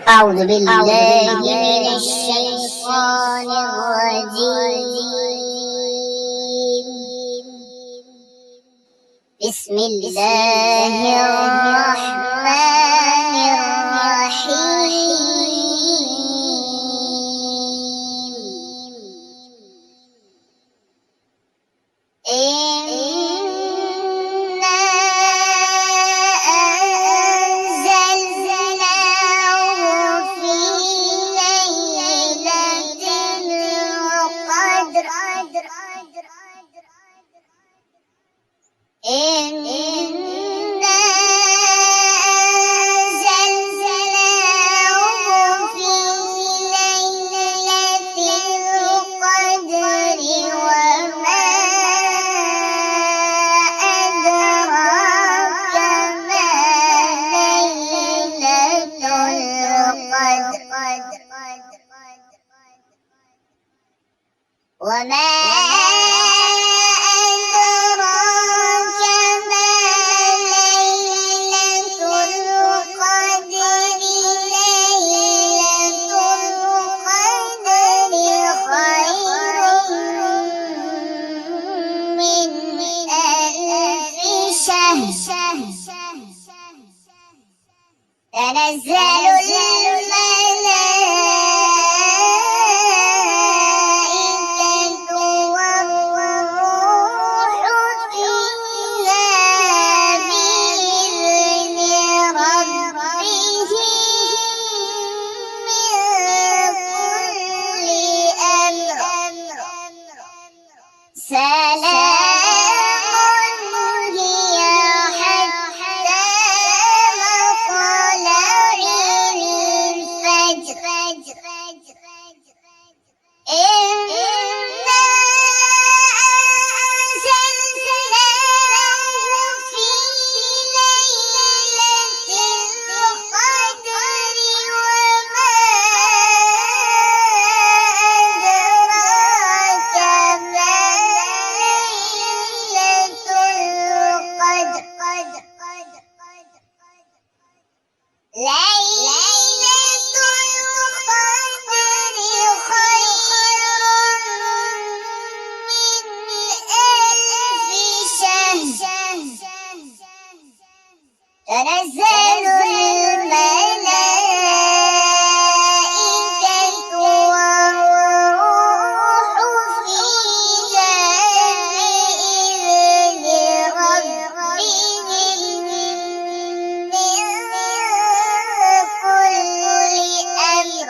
أعوذ بالله من الشيطان الرجيم. بسم الله الرحمن الرحيم. إنا أنزلناه في ليلة القدر. إنا أنزلناه في ليلة القدر، وما أدراك ما ليلة القدر. وما أدراك ما ليلة القدر. ليلة القدر خير من ألف شهر. تنزل الملائكة والروح فيها بإذن ربهم من كل أمر. سلام هي حتى مطلع الفجر. إنا أنزلناه في ليلة القدر، وما أدراك ما ليلة القدر. ليلة القدر خير من ألف شهر. تنزل الملائكة والروح فيها بإذن ربهم من كل أمر.